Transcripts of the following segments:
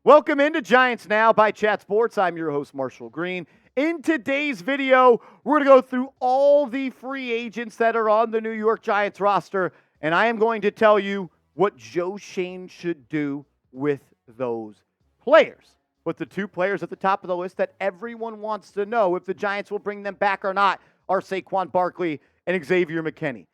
Welcome into Giants Now by Chat Sports. I'm your host, Marshall Green. In today's video, we're going to go through all the free agents that are on the New York Giants roster, and I am going to tell you what Joe Schoen should do with those players. But the two players at the top of the list that everyone wants to know if the Giants will bring them back or not are Saquon Barkley and Xavier McKinney.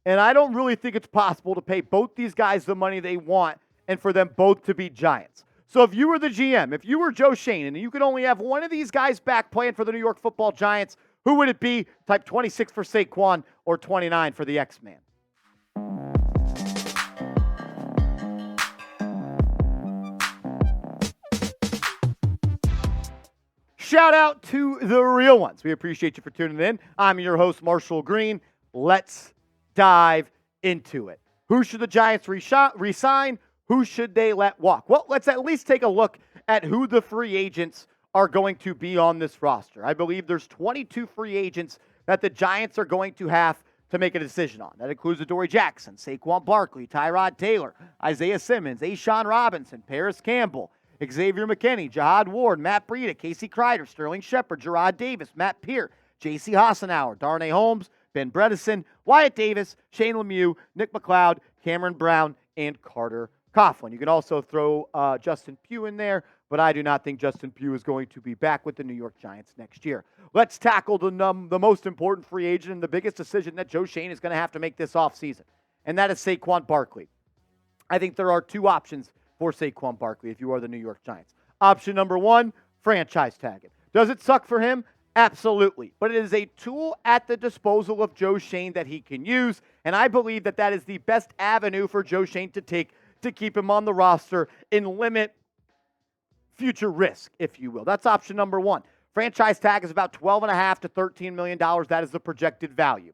And I don't really think it's possible to pay both these guys the money they want and for them both to be Giants. So if you were the GM, if you were Joe Schoen, and you could only have one of these guys back playing for the New York Football Giants, who would it be? Type 26 for Saquon or 29 for the X-Man. Shout out to the real ones. We appreciate you for tuning in. I'm your host, Marshall Green. Let's dive into it. Who should the Giants re-sign? Who should they let walk? Well, let's at least take a look at who the free agents are going to be on this roster. I believe there's 22 free agents that the Giants are going to have to make a decision on. That includes Adoree Jackson, Saquon Barkley, Tyrod Taylor, Isaiah Simmons, A'Shawn Robinson, Paris Campbell, Xavier McKinney, Jihad Ward, Matt Breida, Casey Kreider, Sterling Shepard, Gerard Davis, Matt Peart, J.C. Hassenauer, Darnay Holmes, Ben Bredeson, Wyatt Davis, Shane Lemieux, Nick McCloud, Cameron Brown, and Carter Coughlin. You can also throw Justin Pugh in there, but I do not think Justin Pugh is going to be back with the New York Giants next year. Let's tackle the most important free agent and the biggest decision that Joe Schoen is going to have to make this offseason, and that is Saquon Barkley. I think there are two options for Saquon Barkley if you are the New York Giants. Option number one, franchise tag it. Does it suck for him? Absolutely. But it is a tool at the disposal of Joe Schoen that he can use, and I believe that that is the best avenue for Joe Schoen to take to keep him on the roster and limit future risk, if you will. That's option number one. Franchise tag is about $12.5 to $13 million. That is the projected value.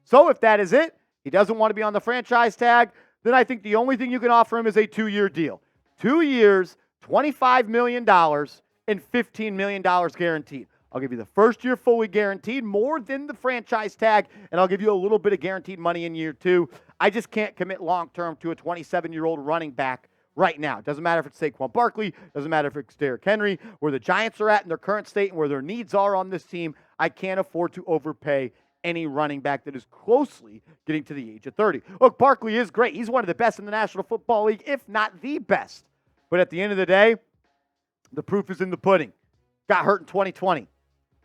So if that is it, he doesn't want to be on the franchise tag, then I think the only thing you can offer him is a 2-year deal. 2 years, $25 million, and $15 million guaranteed. I'll give you the first year fully guaranteed, more than the franchise tag, and I'll give you a little bit of guaranteed money in year 2. I just can't commit long-term to a 27-year-old running back right now. It doesn't matter if it's Saquon Barkley, doesn't matter if it's Derrick Henry, where the Giants are at in their current state and where their needs are on this team. I can't afford to overpay any running back that is closely getting to the age of 30. Look, Barkley is great. He's one of the best in the National Football League, if not the best. But at the end of the day, the proof is in the pudding. Got hurt in 2020.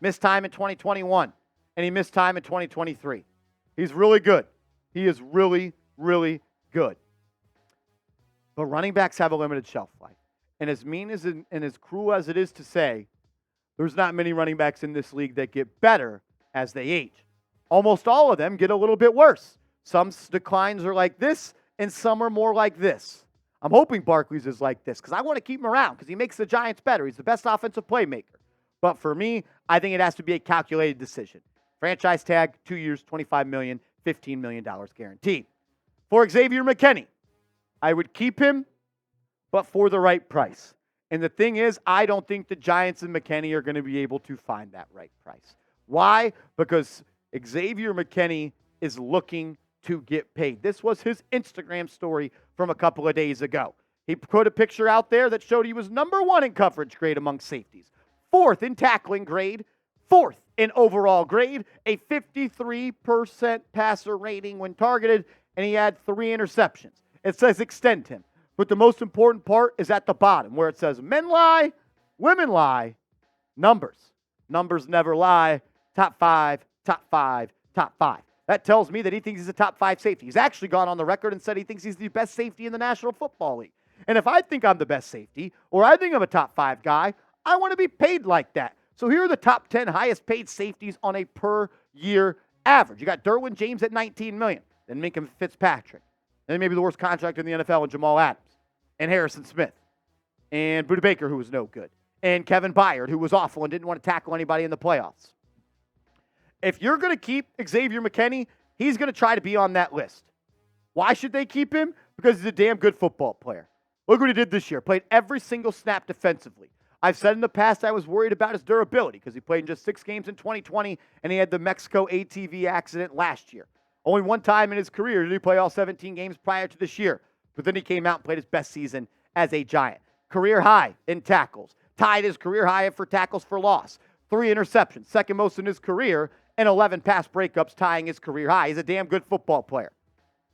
Missed time in 2021, and he missed time in 2023. He's really good. He is really, really good. But running backs have a limited shelf life. And as mean as and as cruel as it is to say, there's not many running backs in this league that get better as they age. Almost all of them get a little bit worse. Some declines are like this, and some are more like this. I'm hoping Barkley's is like this because I want to keep him around because he makes the Giants better. He's the best offensive playmaker. But for me, I think it has to be a calculated decision. Franchise tag, 2 years, $25 million, $15 million guaranteed. For Xavier McKinney, I would keep him, but for the right price. And the thing is, I don't think the Giants and McKinney are going to be able to find that right price. Why? Because Xavier McKinney is looking to get paid. This was his Instagram story from a couple of days ago. He put a picture out there that showed he was number 1 in coverage grade among safeties. 4th in tackling grade, 4th in overall grade, a 53% passer rating when targeted, and he had 3 interceptions. It says extend him. But the most important part is at the bottom where it says men lie, women lie, numbers. Numbers never lie. Top 5, top 5, top 5. That tells me that he thinks he's a top 5 safety. He's actually gone on the record and said he thinks he's the best safety in the National Football League. And if I think I'm the best safety, or I think I'm a top 5 guy, I want to be paid like that. So here are the top 10 highest paid safeties on a per year average. You got Derwin James at $19 million, then Minka Fitzpatrick, then maybe the worst contract in the NFL and Jamal Adams, and Harrison Smith, and Budda Baker, who was no good, and Kevin Byard, who was awful and didn't want to tackle anybody in the playoffs. If you're going to keep Xavier McKinney, he's going to try to be on that list. Why should they keep him? Because he's a damn good football player. Look what he did this year. Played every single snap defensively. I've said in the past I was worried about his durability because he played in just 6 games in 2020, and he had the Mexico ATV accident last year. Only one time in his career did he play all 17 games prior to this year. But then he came out and played his best season as a Giant. career high in tackles, tied his career high for tackles for loss, 3 interceptions, second most in his career, and 11 pass breakups, tying his career high. He's a damn good football player.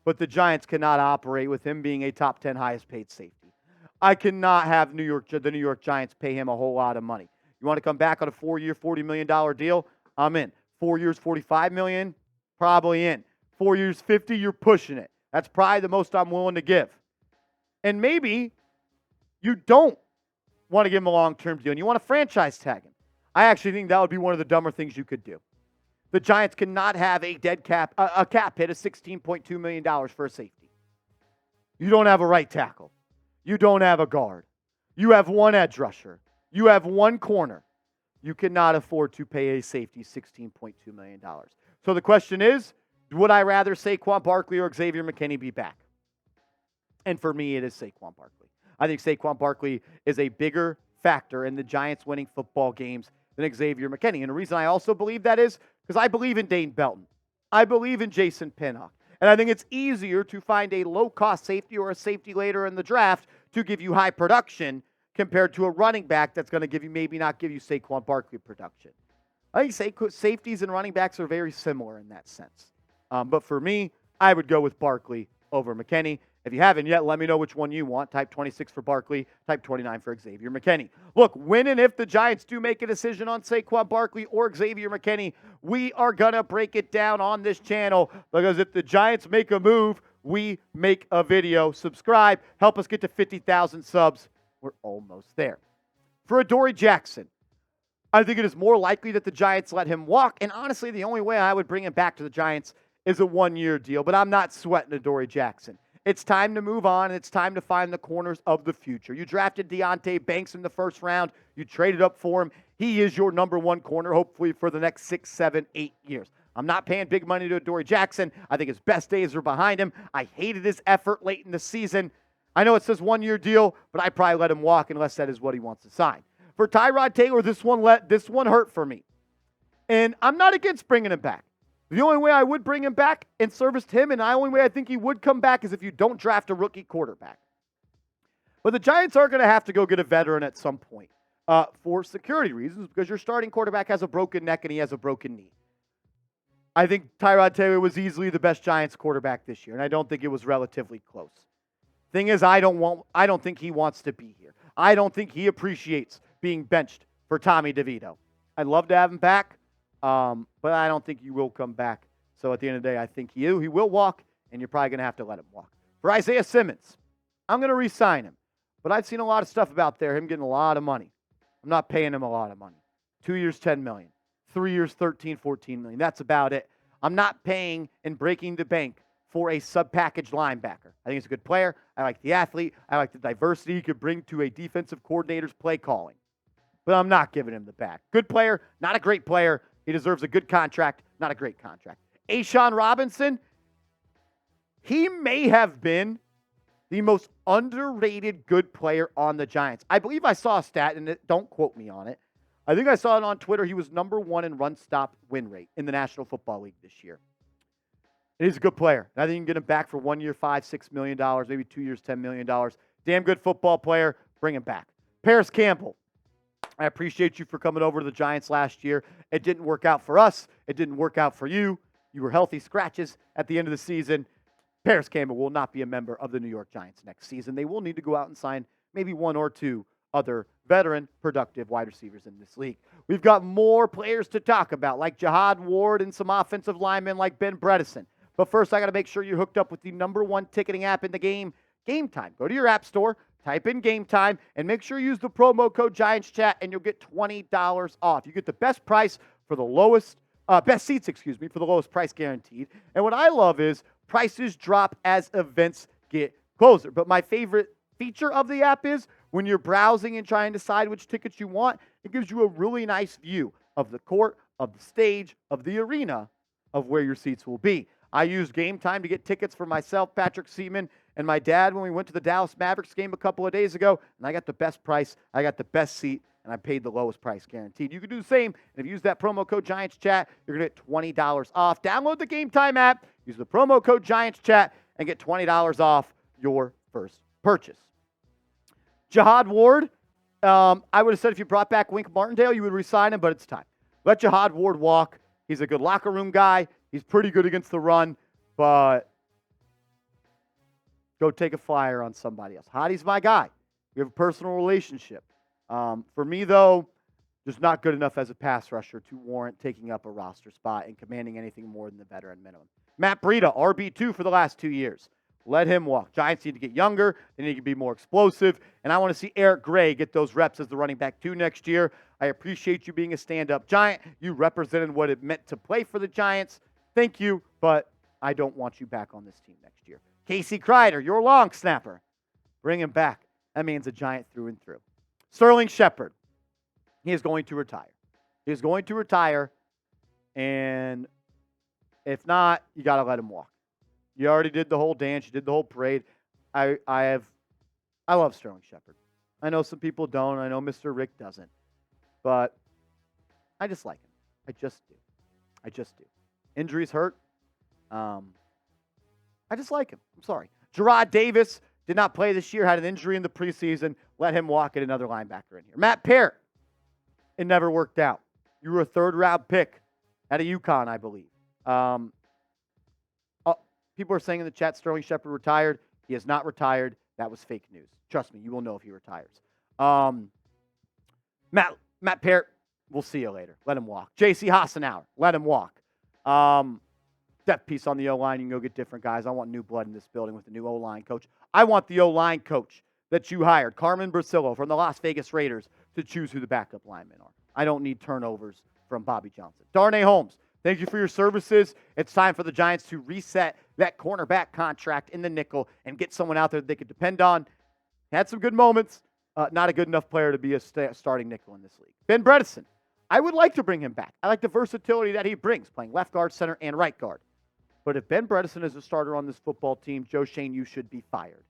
But the Giants cannot operate with him being a top 10 highest paid safety. I cannot have the New York Giants pay him a whole lot of money. You want to come back on a 4-year, $40 million deal? I'm in. 4 years, $45 million? Probably in. 4 years, $50, you're pushing it. That's probably the most I'm willing to give. And maybe you don't want to give him a long-term deal and you want to franchise tag him. I actually think that would be one of the dumber things you could do. The Giants cannot have a cap hit of $16.2 million for a safety. You don't have a right tackle. You don't have a guard. You have one edge rusher. You have one corner. You cannot afford to pay a safety $16.2 million. So the question is, would I rather Saquon Barkley or Xavier McKinney be back? And for me, it is Saquon Barkley. I think Saquon Barkley is a bigger factor in the Giants winning football games than Xavier McKinney. And the reason I also believe that is because I believe in Dane Belton. I believe in Jason Pinnock. And I think it's easier to find a low-cost safety or a safety later in the draft to give you high production compared to a running back that's going to give you maybe not give you Saquon Barkley production. I think safeties and running backs are very similar in that sense. But for me, I would go with Barkley over McKinney. If you haven't yet, let me know which one you want. Type 26 for Barkley, type 29 for Xavier McKinney. Look, when and if the Giants do make a decision on Saquon Barkley or Xavier McKinney, we are going to break it down on this channel because if the Giants make a move, we make a video. Subscribe. Help us get to 50,000 subs. We're almost there. For Adoree Jackson, I think it is more likely that the Giants let him walk. And honestly, the only way I would bring him back to the Giants is a 1-year deal. But I'm not sweating Adoree Jackson. It's time to move on, and it's time to find the corners of the future. You drafted Deonte Banks in the first round. You traded up for him. He is your number 1 corner, hopefully, for the next 6, 7, 8 years. I'm not paying big money to Adoree Jackson. I think his best days are behind him. I hated his effort late in the season. I know it says 1-year deal, but I probably let him walk unless that is what he wants to sign. For Tyrod Taylor, this one hurt for me. And I'm not against bringing him back. The only way I would bring him back and service him, and the only way I think he would come back is if you don't draft a rookie quarterback. But the Giants are going to have to go get a veteran at some point for security reasons because your starting quarterback has a broken neck and he has a broken knee. I think Tyrod Taylor was easily the best Giants quarterback this year, and I don't think it was relatively close. Thing is, I don't think he wants to be here. I don't think he appreciates being benched for Tommy DeVito. I'd love to have him back. But I don't think he will come back. So at the end of the day, I think he will walk, and you're probably going to have to let him walk. For Isaiah Simmons, I'm going to re-sign him. But I've seen a lot of stuff about him getting a lot of money. I'm not paying him a lot of money. 2 years, $10 million. 3 years, $13, $14 million. That's about it. I'm not paying and breaking the bank for a sub-packaged linebacker. I think he's a good player. I like the athlete. I like the diversity he could bring to a defensive coordinator's play calling. But I'm not giving him the bag. Good player, not a great player. He deserves a good contract, not a great contract. A'Shawn Robinson, he may have been the most underrated good player on the Giants. I believe I saw a stat, and don't quote me on it. I think I saw it on Twitter. He was number 1 in run-stop win rate in the National Football League this year. And he's a good player. I think you can get him back for 1 year, $5, $6 million, maybe 2 years, $10 million. Damn good football player. Bring him back. Paris Campbell. I appreciate you for coming over to the Giants last year. It didn't work out for us. It didn't work out for you. You were healthy scratches at the end of the season. Paris Campbell will not be a member of the New York Giants next season. They will need to go out and sign maybe 1 or 2 other veteran, productive wide receivers in this league. We've got more players to talk about, like Jihad Ward and some offensive linemen like Ben Bredeson. But first, I got to make sure you're hooked up with the number 1 ticketing app in the game, Game Time. Go to your app store, type in Game Time, and make sure you use the promo code GiantsChat, and you'll get $20 off. You get the best price for the lowest, best seats, for the lowest price guaranteed. And what I love is prices drop as events get closer. But my favorite feature of the app is when you're browsing and trying to decide which tickets you want, it gives you a really nice view of the court, of the stage, of the arena, of where your seats will be. I used Game Time to get tickets for myself, Patrick Seaman, and my dad when we went to the Dallas Mavericks game a couple of days ago, and I got the best price, I got the best seat, and I paid the lowest price guaranteed. You can do the same, and if you use that promo code GiantsChat, you're going to get $20 off. Download the Game Time app, use the promo code GiantsChat, and get $20 off your first purchase. Jihad Ward, I would have said if you brought back Wink Martindale, you would re-sign him, but it's time. Let Jihad Ward walk. He's a good locker room guy. He's pretty good against the run, but go take a flyer on somebody else. Hottie's my guy. We have a personal relationship. For me, though, just not good enough as a pass rusher to warrant taking up a roster spot and commanding anything more than the veteran minimum. Matt Breida, RB2 for the last 2 years. Let him walk. Giants need to get younger. They need to be more explosive. And I want to see Eric Gray get those reps as the running back 2 next year. I appreciate you being a stand-up Giant. You represented what it meant to play for the Giants. Thank you, but I don't want you back on this team next year. Casey Kreider, your long snapper. Bring him back. That means a Giant through and through. Sterling Shepard. He is going to retire. He is going to retire, and if not, you got to let him walk. You already did the whole dance. You did the whole parade. I love Sterling Shepard. I know some people don't. I know Mr. Rick doesn't. But I just like him. I just do. I just do. Injuries hurt. I just like him. I'm sorry. Gerard Davis did not play this year, had an injury in the preseason. Let him walk at another linebacker in here. Matt Parrott. It never worked out. You were a third-round pick out of UConn, I believe. People are saying in the chat Sterling Shepard retired. He has not retired. That was fake news. Trust me, you will know if he retires. Matt Parrott, we'll see you later. Let him walk. J.C. Hassenauer, let him walk. Depth piece on the O-line. You can go get different guys. I want new blood in this building with the new O-line coach. I want the O-line coach that you hired, Carmen Brasillo from the Las Vegas Raiders, to choose who the backup linemen are. I don't need turnovers from Bobby Johnson. Darnay Holmes, thank you for your services. It's time for the Giants to reset that cornerback contract in the nickel and get someone out there that they could depend on. Had some good moments. Not a good enough player to be a starting nickel in this league. Ben Bredeson, I would like to bring him back. I like the versatility that he brings, playing left guard, center, and right guard. But if Ben Bredeson is a starter on this football team, Joe Schoen, you should be fired.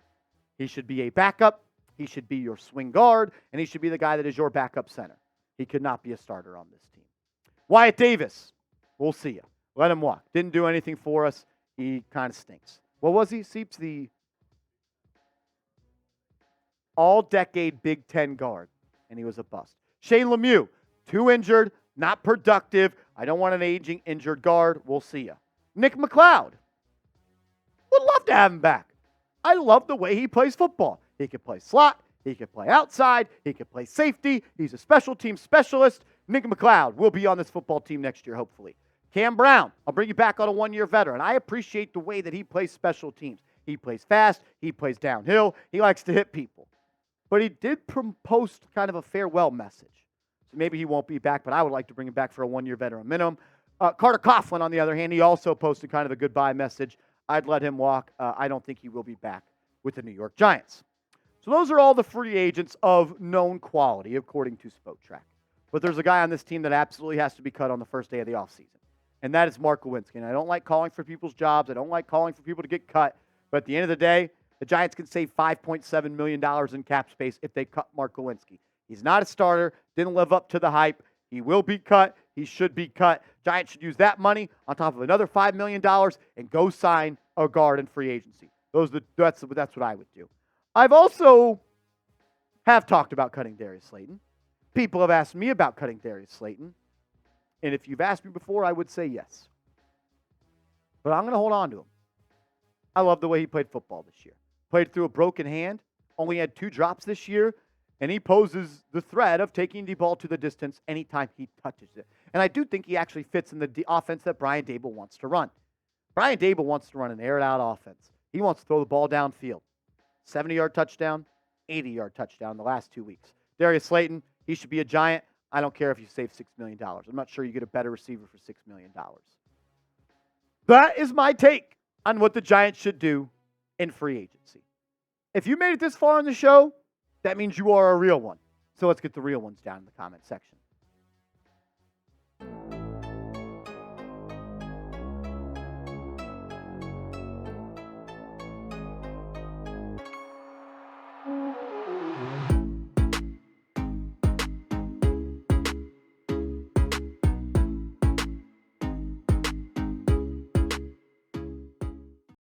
He should be a backup. He should be your swing guard, and he should be the guy that is your backup center. He could not be a starter on this team. Wyatt Davis, we'll see you. Let him walk. Didn't do anything for us. He kind of stinks. What was he? Seeps the all-decade Big Ten guard, and he was a bust. Shane Lemieux, 2 injured, not productive. I don't want an aging injured guard. We'll see you. Nick McCloud, would love to have him back. I love the way he plays football. He can play slot. He can play outside. He can play safety. He's a special team specialist. Nick McCloud will be on this football team next year, hopefully. Cam Brown, I'll bring you back on a 1-year veteran. I appreciate the way that he plays special teams. He plays fast. He plays downhill. He likes to hit people. But he did post kind of a farewell message. So maybe he won't be back, but I would like to bring him back for a 1-year veteran minimum. Carter Coughlin, on the other hand, he also posted kind of a goodbye message. I'd let him walk. I don't think he will be back with the New York Giants. So those are all the free agents of known quality, according to Spotrac. But there's a guy on this team that absolutely has to be cut on the first day of the offseason, and that is Mark Lewinsky. And I don't like calling for people's jobs. I don't like calling for people to get cut. But at the end of the day, the Giants can save $5.7 million in cap space if they cut Mark Lewinsky. He's not a starter, didn't live up to the hype. He will be cut. He should be cut. Giants should use that money on top of another $5 million and go sign a guard in free agency. That's what I would do. I've also talked about cutting Darius Slayton. People have asked me about cutting Darius Slayton. And if you've asked me before, I would say yes. But I'm going to hold on to him. I love the way he played football this year. Played through a broken hand. Only had 2 drops this year. And he poses the threat of taking the ball to the distance anytime he touches it. And I do think he actually fits in the offense that Brian Daboll wants to run. Brian Daboll wants to run an air-it-out offense. He wants to throw the ball downfield. 70-yard touchdown, 80-yard touchdown the last 2 weeks. Darius Slayton, he should be a Giant. I don't care if you save $6 million. I'm not sure you get a better receiver for $6 million. That is my take on what the Giants should do in free agency. If you made it this far in the show, that means you are a real one. So let's get the real ones down in the comment section.